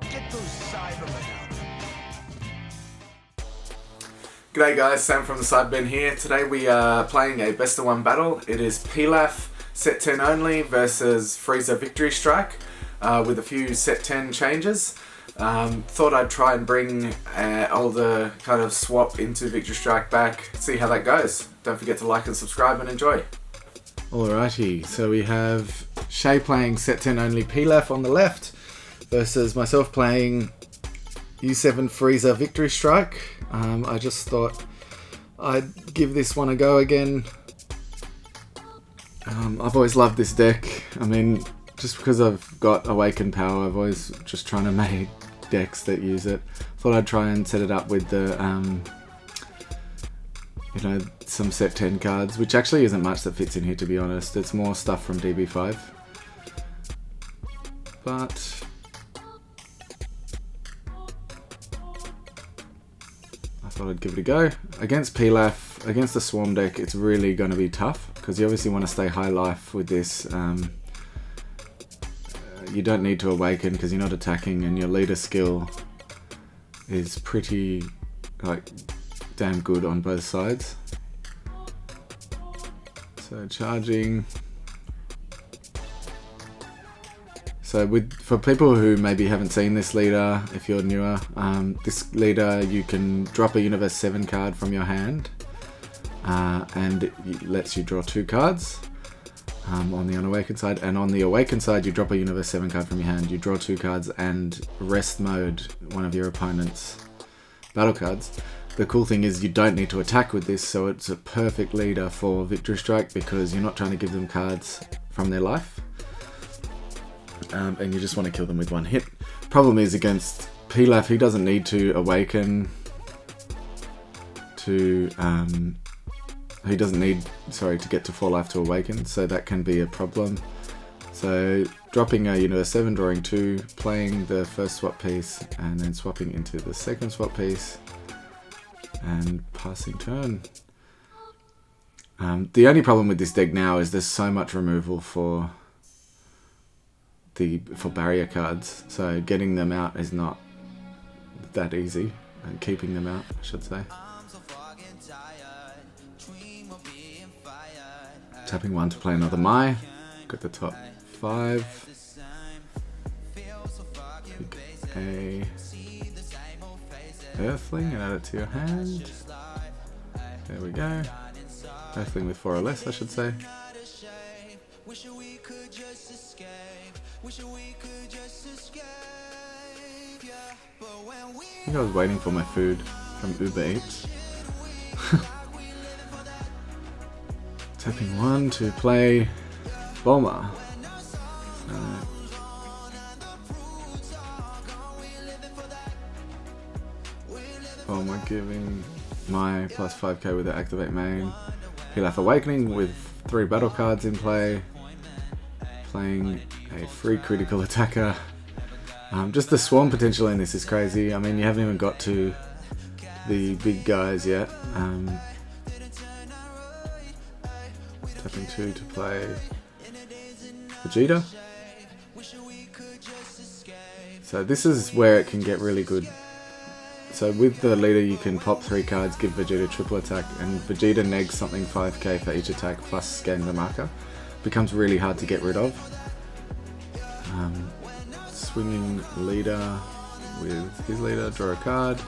Get those Cybermen out. G'day guys, Sam from the Side Bin here. Today we are playing a best of one battle. It is Pilaf set 10 only versus Frieza Victory Strike with a few set 10 changes. Thought I'd try and bring older kind of swap into Victory Strike back, see how that goes. Don't forget to like and subscribe and enjoy. Alrighty, so we have Shay playing set 10 only Pilaf on the left versus myself playing U7 Frieza Victory Strike. I just thought I'd give this one a go again. I've always loved this deck. I mean, just because I've got Awakened Power, I've always just trying to make decks that use it. Thought I'd try and set it up with the, some set 10 cards, which actually isn't much that fits in here, to be honest. It's more stuff from DB5. But I thought I'd give it a go. Against Pilaf, against the Swarm deck, it's really going to be tough because you obviously want to stay high life with this. You don't need to awaken because you're not attacking, and your leader skill is pretty damn good on both sides. So charging. So for people who maybe haven't seen this leader, if you're newer, this leader you can drop a Universe 7 card from your hand and it lets you draw 2 cards on the unawakened side, and on the awakened side you drop a Universe 7 card from your hand, you draw 2 cards and rest mode one of your opponent's battle cards. The cool thing is you don't need to attack with this, so it's a perfect leader for Victory Strike because you're not trying to give them cards from their life. And you just want to kill them with one hit. Problem is against Pilaf, he doesn't need to awaken to to get to 4 life to awaken, so that can be a problem. So dropping a Universe 7, drawing 2, playing the first swap piece, and then swapping into the second swap piece, and passing turn. The only problem with this deck now is there's so much removal for barrier cards, so getting them out is not that easy, and keeping them out, I should say. Tapping 1 to play another Mai. Got the top 5. Pick a Earthling and add it to your hand. There we go. Earthling with 4 or less, I should say. I think I was waiting for my food from Uber Eats. Tapping 1 to play Bulma. Bulma giving my plus 5k with the activate main. Pilaf Awakening with 3 battle cards in play. Playing a free critical attacker. Just the swarm potential in this is crazy. I mean, you haven't even got to the big guys yet. Tapping 2 to play Vegeta. So this is where it can get really good. So with the leader you can pop 3 cards, give Vegeta triple attack, and Vegeta negs something 5k for each attack plus scan the marker. Becomes really hard to get rid of. Swinging leader with his leader, draw a card.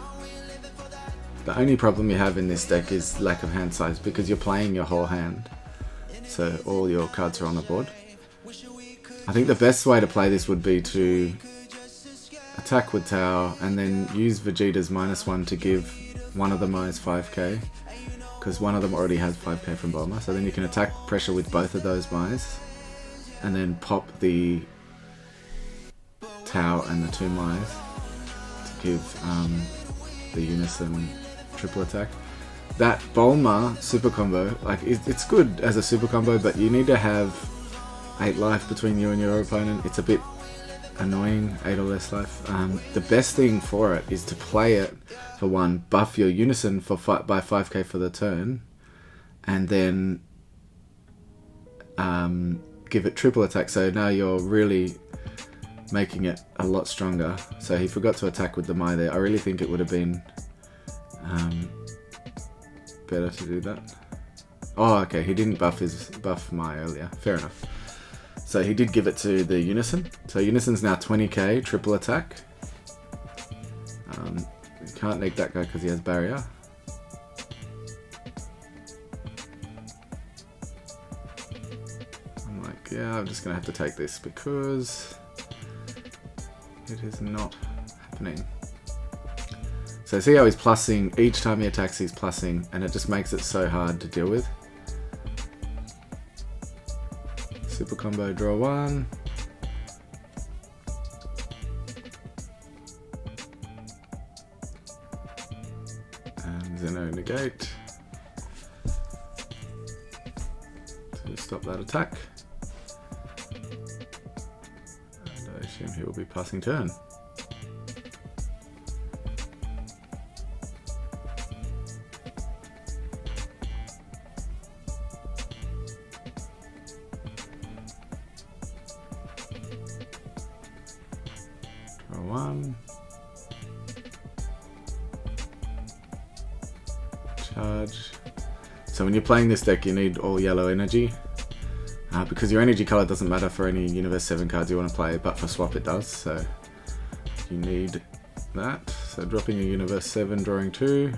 The only problem you have in this deck is lack of hand size because you're playing your whole hand, so all your cards are on the board. I think the best way to play this would be to attack with Tao and then use Vegeta's -1 to give one of the Mai's 5k, because one of them already has 5k from Bulma, so then you can attack pressure with both of those Mai's and then pop the Tao and the 2 Mai's to give the Unison triple attack. That Bulma super combo, it's good as a super combo, but you need to have 8 life between you and your opponent. It's a bit annoying, 8 or less life. The best thing for it is to play it for 1, buff your Unison by 5k for the turn, and then give it triple attack. So now you're really making it a lot stronger. So he forgot to attack with the Mai there. I really think it would have been better to do that. Oh, okay, he didn't buff Mai earlier. Fair enough. So he did give it to the Unison. So Unison's now 20k, triple attack. You can't neg that guy because he has barrier. I'm like, yeah, I'm just gonna have to take this because it is not happening. So see how he's plussing, each time he attacks he's plussing, and it just makes it so hard to deal with. Super combo, draw one. And Zeno negate. To stop that attack. And I assume he will be passing turn. One. Charge. So when you're playing this deck you need all yellow energy because your energy color doesn't matter for any Universe 7 cards you want to play, but for swap it does, so you need that. So dropping a Universe 7, drawing 2.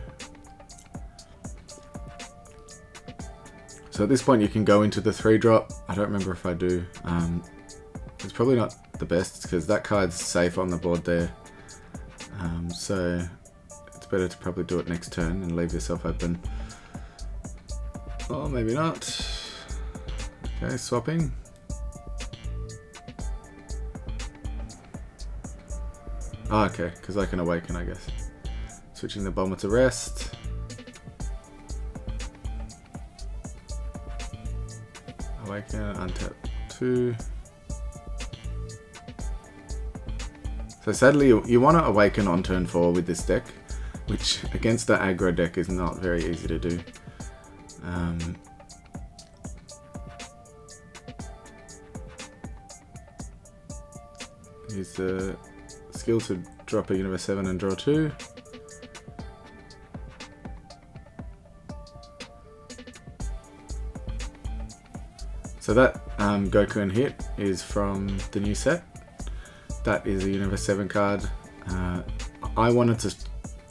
So at this point you can go into the 3-drop. I don't remember if I do. It's probably not the best because that card's safe on the board there, so it's better to probably do it next turn and leave yourself open. Oh, maybe not. Okay, swapping. Oh, okay, because I can awaken, I guess. Switching the bomber to rest. Awaken, untap 2. So sadly, you want to awaken on turn 4 with this deck, which against the aggro deck is not very easy to do. Use the skill to drop a Universe 7 and draw 2. So that Goku and Hit is from the new set. That is a Universe 7 card. I wanted to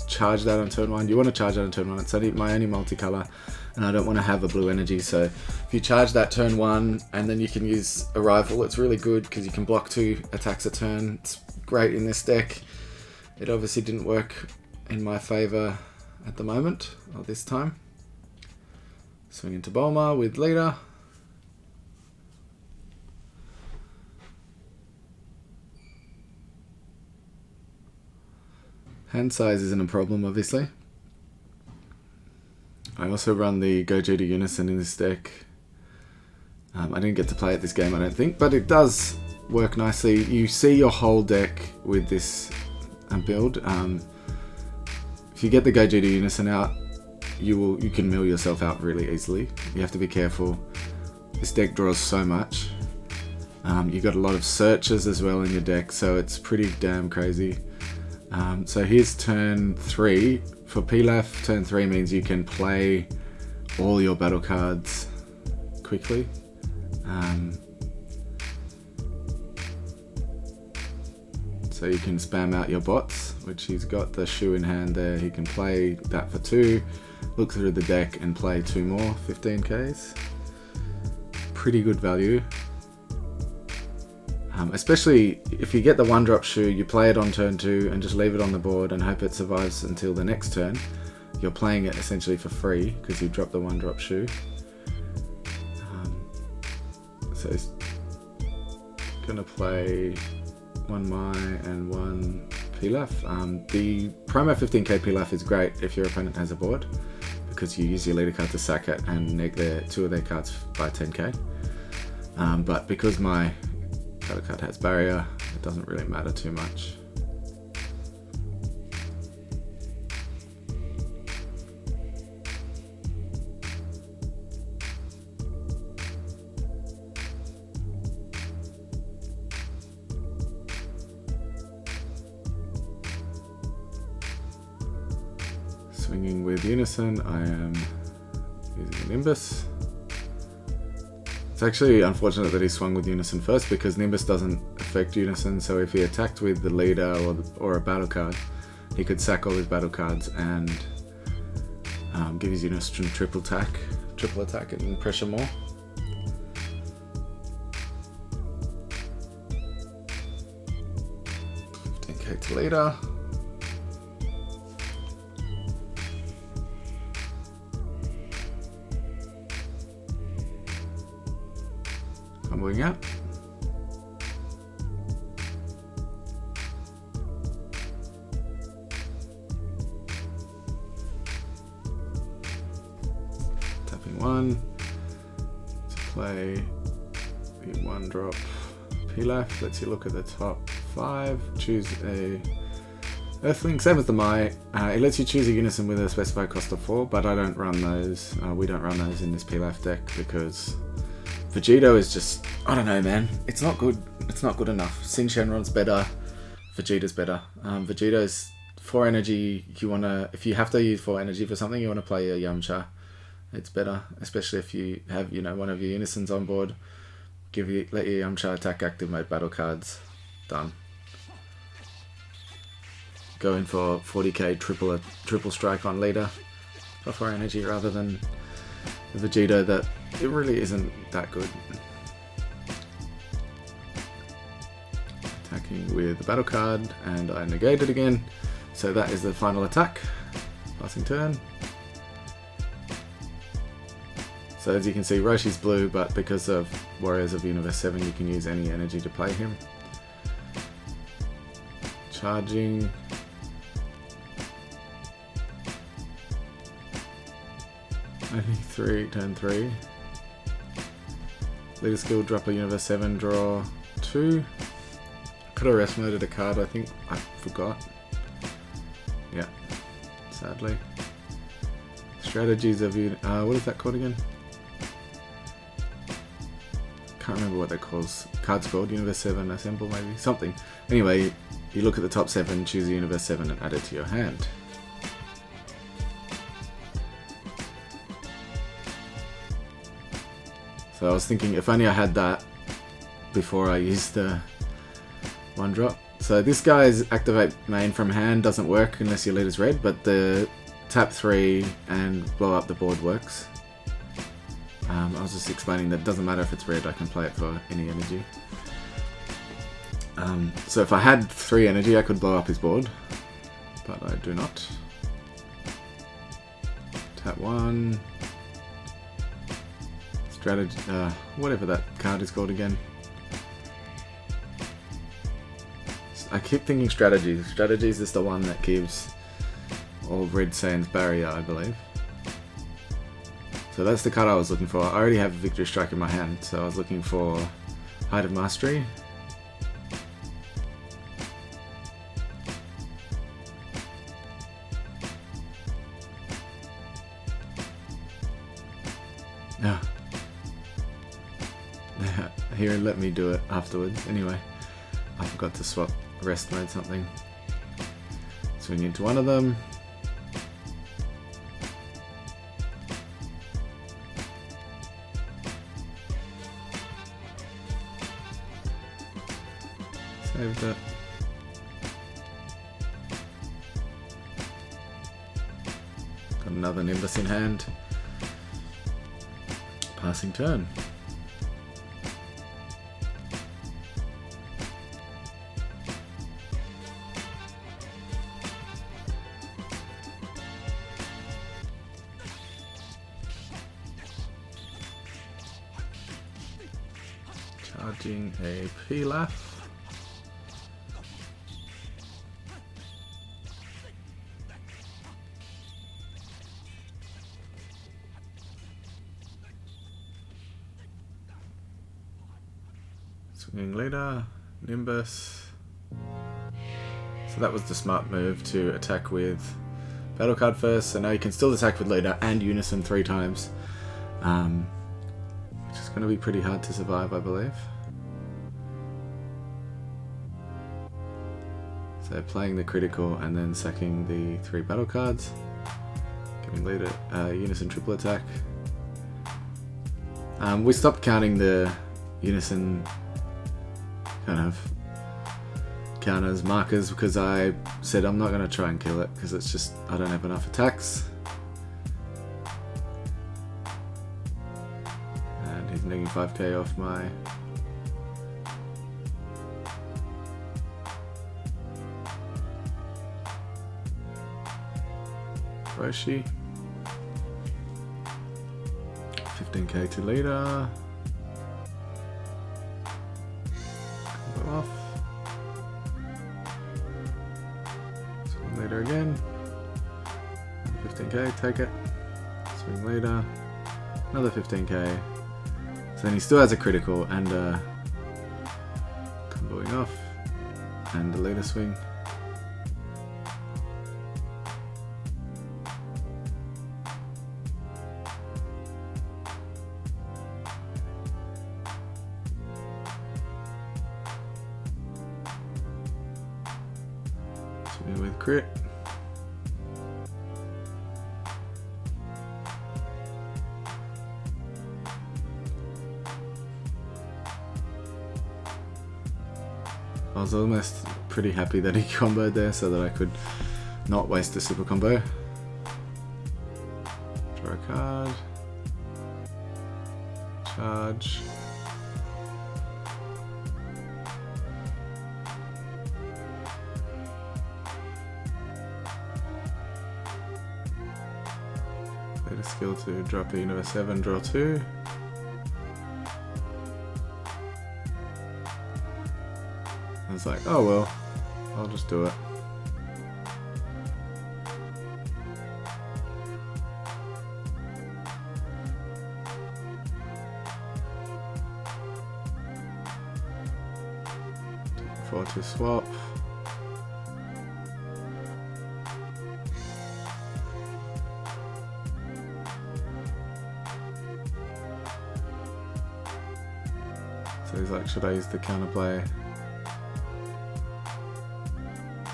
charge that on turn 1. You want to charge that on turn 1. It's my only multicolor, and I don't want to have a blue energy. So if you charge that turn 1, and then you can use a rifle, it's really good because you can block 2 attacks a turn. It's great in this deck. It obviously didn't work in my favor at the moment, or this time. Swing into Bulma with leader. Hand size isn't a problem, obviously. I also run the Gogeta Unison in this deck. I didn't get to play it this game, I don't think, but it does work nicely. You see your whole deck with this build. If you get the Gogeta Unison out, you can mill yourself out really easily. You have to be careful. This deck draws so much. You got a lot of searches as well in your deck, so it's pretty damn crazy. So here's turn 3. For Pilaf, turn 3 means you can play all your battle cards quickly. So you can spam out your bots, which he's got the shoe in hand there. He can play that for 2, look through the deck and play 2 more 15Ks. Pretty good value. Especially if you get the 1-drop shoe, you play it on turn 2 and just leave it on the board and hope it survives until the next turn. You're playing it essentially for free because you dropped the 1-drop shoe. So he's gonna play 1 Mai and 1 Pilaf. The promo 15k Pilaf is great if your opponent has a board because you use your leader card to sack it and neg 2 of their cards by 10k. But because my battle card has barrier, it doesn't really matter too much. Swinging with Unison, I am using a Nimbus. It's actually unfortunate that he swung with Unison first because Nimbus doesn't affect Unison, so if he attacked with the leader or a battle card, he could sack all his battle cards and give his Unison triple attack and pressure more. To leader. Comboing out. Tapping 1 to play the 1-drop Pilaf. Lets you look at the top 5, choose a Earthling, same as the Mai. It lets you choose a Unison with a specified cost of 4, but I don't run those. We don't run those in this Pilaf deck because Vegito is just, I don't know, man. It's not good. It's not good enough. Sin Shenron's better. Vegeta's better. Vegito's 4 energy. If you have to use 4 energy for something, you want to play a Yamcha. It's better, especially if you have, one of your Unisons on board. Let your Yamcha attack active mode battle cards. Done. Go in for 40k triple strike on leader for 4 energy rather than the Vegito that it really isn't that good. Attacking with the battle card and I negate it again. So that is the final attack. Passing turn. So as you can see, Roshi's blue, but because of Warriors of Universe 7 you can use any energy to play him. Charging. Turn 3. Leader skill, drop a Universe 7, draw 2. Could have rest moded a card, I think I forgot. Yeah, sadly. Strategies of what is that called again? Can't remember what that card's called. Universe 7 assemble maybe? Something. Anyway, you look at the top 7, choose a Universe 7 and add it to your hand. So I was thinking if only I had that before I used the 1-drop. So this guy's activate main from hand doesn't work unless your leader's red, but the tap 3 and blow up the board works. I was just explaining that it doesn't matter if it's red, I can play it for any energy. So if I had 3 energy I could blow up his board, but I do not. Tap 1. Strategy, whatever that card is called again. I keep thinking strategies. Strategies is the one that gives all Red Sands barrier, I believe. So that's the card I was looking for. I already have a Victory Strike in my hand, so I was looking for Height of Mastery. Yeah. Here, let me do it afterwards. Anyway, I forgot to swap rest mode something. Swing into one of them. Saved it. Got another Nimbus in hand. Passing turn. Charging a Pilaf. Swinging leader, Nimbus. So that was the smart move to attack with battle card first. So now you can still attack with leader and Unison 3 times. Which is going to be pretty hard to survive, I believe. So playing the critical and then sacking the 3 battle cards. Swing leader, unison triple attack. We stopped counting the unison kind of counters, markers, because I said I'm not going to try and kill it because it's just, I don't have enough attacks. And he's negging 5k off my Roshi. 15k to leader. Combo off. Swing leader again. 15k, take it. Swing leader. Another 15k. So then he still has a critical and comboing off. And the leader swing. With crit. I was almost pretty happy that he comboed there so that I could not waste a super combo. Draw a card. Charge. A skill to drop a Universe 7, draw 2. I was like, oh well, I'll just do it. Forward to swap. So he's like, should I use the counterplay?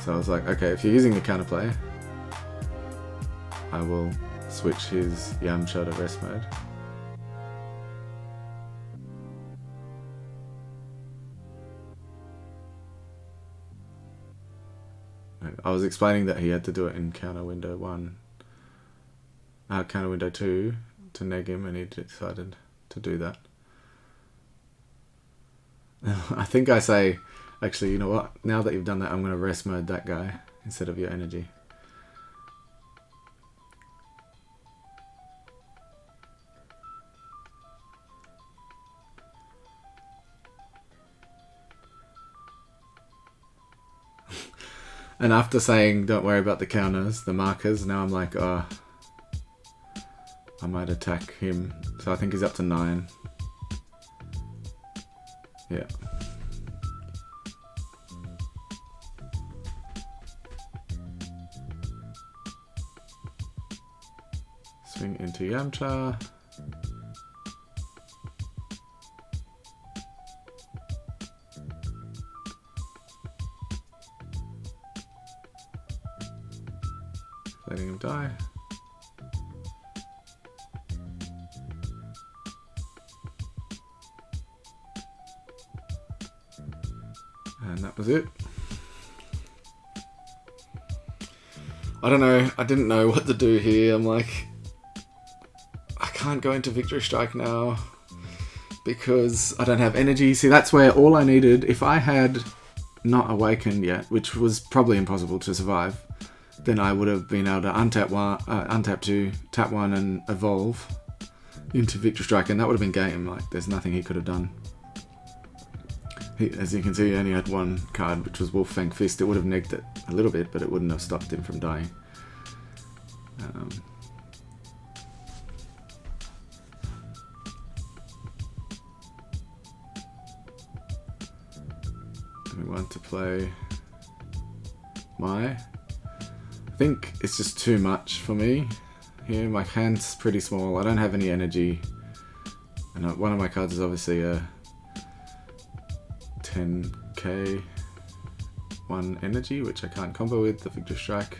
So I was like, okay, if you're using the counterplay, I will switch his Yamcha to rest mode. I was explaining that he had to do it in counter window 1, counter window 2 to neg him, and he decided to do that. I think I say, actually, you know what? Now that you've done that, I'm going to rest mode that guy instead of your energy. And after saying, don't worry about the counters, the markers, now I'm like, oh, I might attack him. So I think he's up to 9. Yeah. Swing into Yamcha. Letting him die. And that was it. I don't know, I didn't know what to do here. I'm like, I can't go into Victory Strike now because I don't have energy. See, that's where all I needed, if I had not awakened yet, which was probably impossible to survive, then I would have been able to untap 2, tap 1 and evolve into Victory Strike, and that would have been game. Like, there's nothing he could have done. As you can see, he only had 1 card, which was Wolf Fang Fist. It would have negged it a little bit, but it wouldn't have stopped him from dying. We want to play Mai. I think it's just too much for me here. My hand's pretty small. I don't have any energy. And one of my cards is obviously a 10k 1 energy, which I can't combo with the Victor Strike.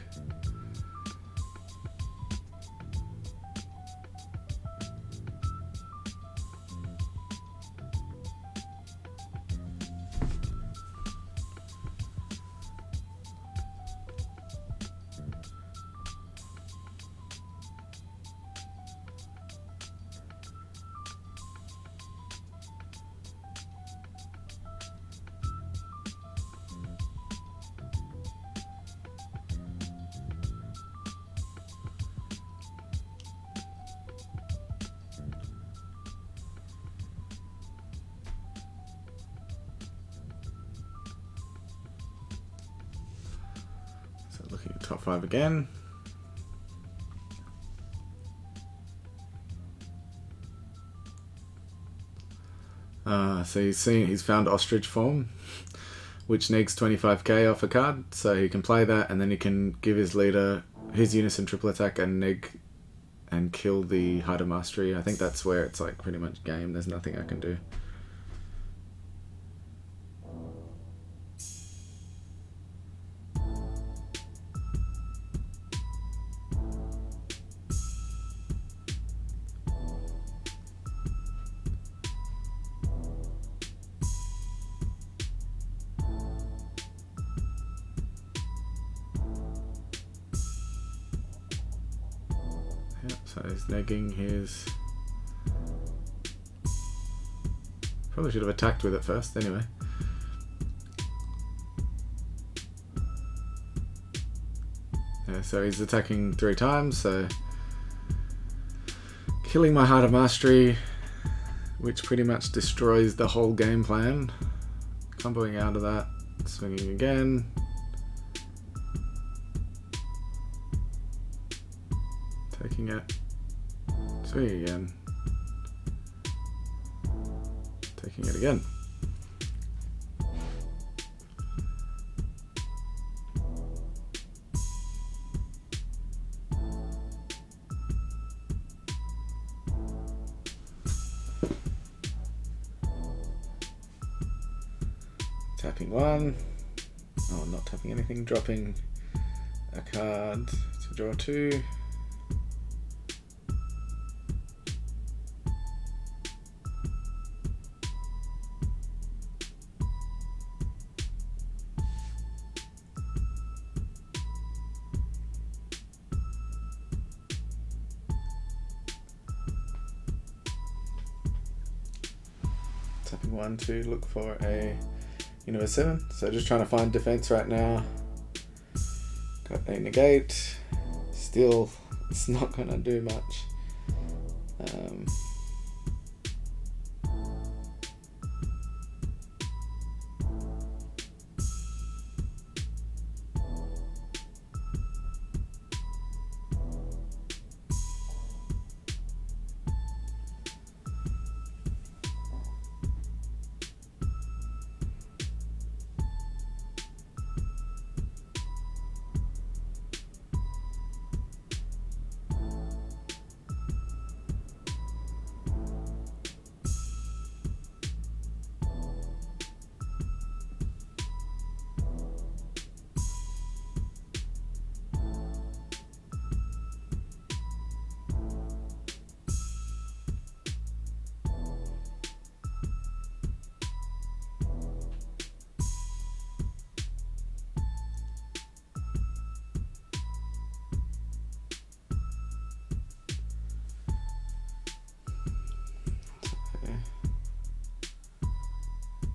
Top 5 again. So he's found Ostrich form, which negs 25k off a card, so he can play that, and then he can give his leader his unison triple attack and neg and kill the Height of Mastery. I think that's where it's like pretty much game. There's nothing I can do. So he's negging his... Probably should have attacked with it first, anyway. Yeah, so he's attacking 3 times, so... Killing my Heart of Mastery, which pretty much destroys the whole game plan. Comboing out of that, swinging again. Taking it, swinging again, taking it again. Tapping 1, oh, not tapping anything, dropping a card to draw 2. Tapping 1 to look for a Universe 7. So just trying to find defense right now. Got a negate. Still, it's not gonna do much.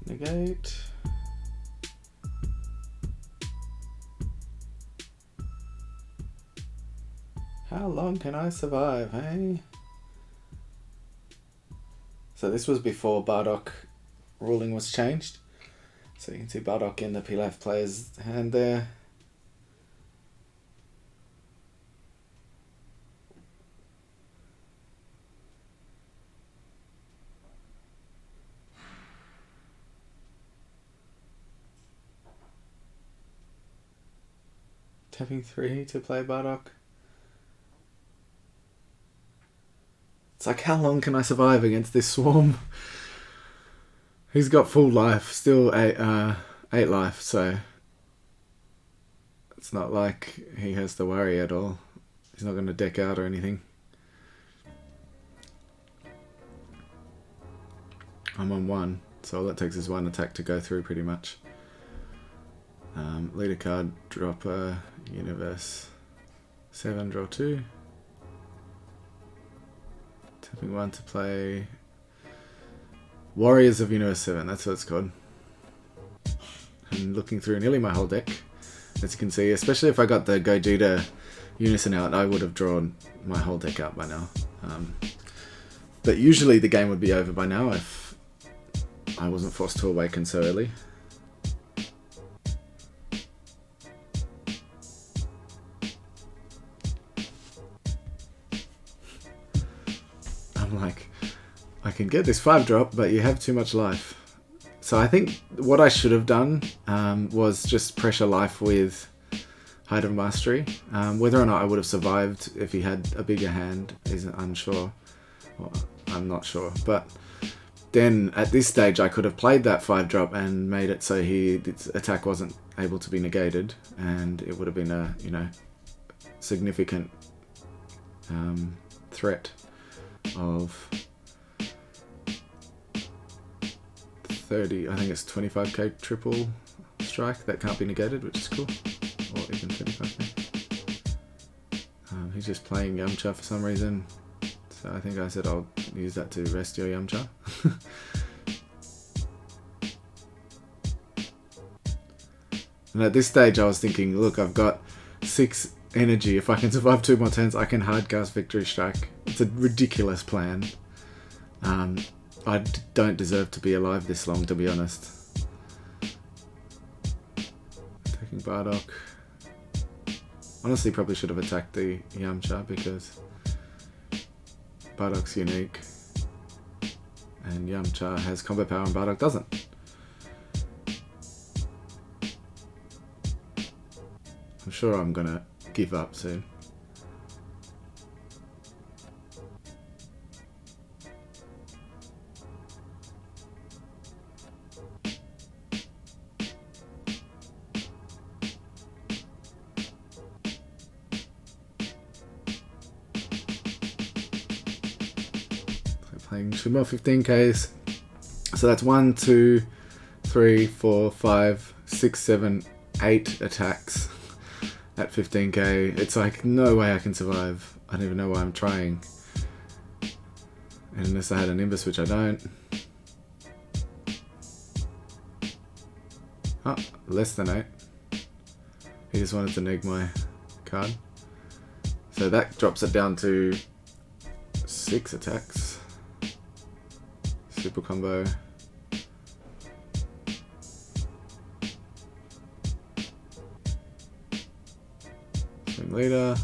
Negate. How long can I survive, hey? So this was before Bardock ruling was changed. So you can see Bardock in the Pilaf player's hand there. Tapping 3 to play Bardock. It's like, how long can I survive against this swarm? He's got full life, still 8 life, so it's not like he has to worry at all. He's not going to deck out or anything. I'm on 1, so all that takes is 1 attack to go through pretty much. Leader card, drop a Universe 7, draw 2. Tapping 1 to play Warriors of Universe 7, that's what it's called. And looking through nearly my whole deck, as you can see, especially if I got the Gogeta Unison out, I would have drawn my whole deck out by now. But usually the game would be over by now if I wasn't forced to awaken so early. I can get this 5-drop, but you have too much life. So I think what I should have done was just pressure life with Height of Mastery. Whether or not I would have survived if he had a bigger hand is unsure. Well, I'm not sure. But then at this stage I could have played that 5-drop and made it so his attack wasn't able to be negated, and it would have been a, you know, significant threat of 30, I think it's 25k triple strike that can't be negated, which is cool. Or even 25k. He's just playing Yamcha for some reason. So I think I said I'll use that to rest your Yamcha. And at this stage I was thinking, look, I've got 6 energy. If I can survive 2 more turns, I can hardcast Victory Strike. It's a ridiculous plan. I don't deserve to be alive this long, to be honest. Attacking Bardock. Honestly, probably should have attacked the Yamcha because Bardock's unique. And Yamcha has combat power and Bardock doesn't. I'm sure I'm gonna give up soon. Playing 2 more 15Ks. So that's 1, 2, 3, 4, 5, 6, 7, 8 attacks at 15k. It's like, no way I can survive. I don't even know why I'm trying. And unless I had a Nimbus, which I don't. Oh, less than 8. He just wanted to neg my card. So that drops it down to 6 attacks. Super combo. Swing leader.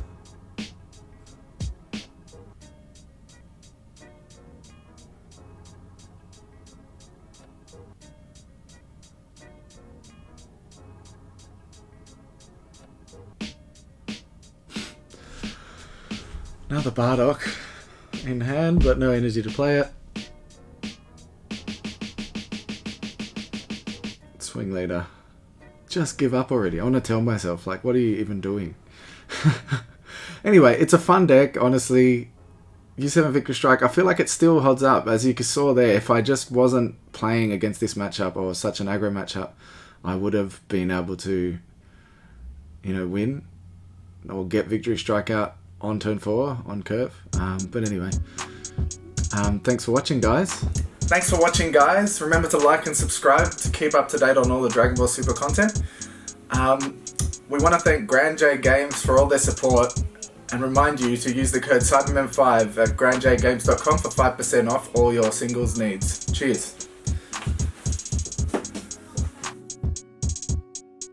Another Bardock in hand, but no energy to play it. Swing leader. Just give up already. I want to tell myself, like, what are you even doing? Anyway, it's a fun deck, honestly. U7 Victory Strike, I feel like it still holds up. As you saw there, if I just wasn't playing against this matchup or such an aggro matchup, I would have been able to, you know, win or get Victory Strike out on turn 4 on curve. But anyway, thanks for watching, guys. Thanks for watching, guys. Remember to like and subscribe to keep up to date on all the Dragon Ball Super content. We want to thank Grand J Games for all their support and remind you to use the code CyberMan5 at grandjgames.com for 5% off all your singles needs. Cheers.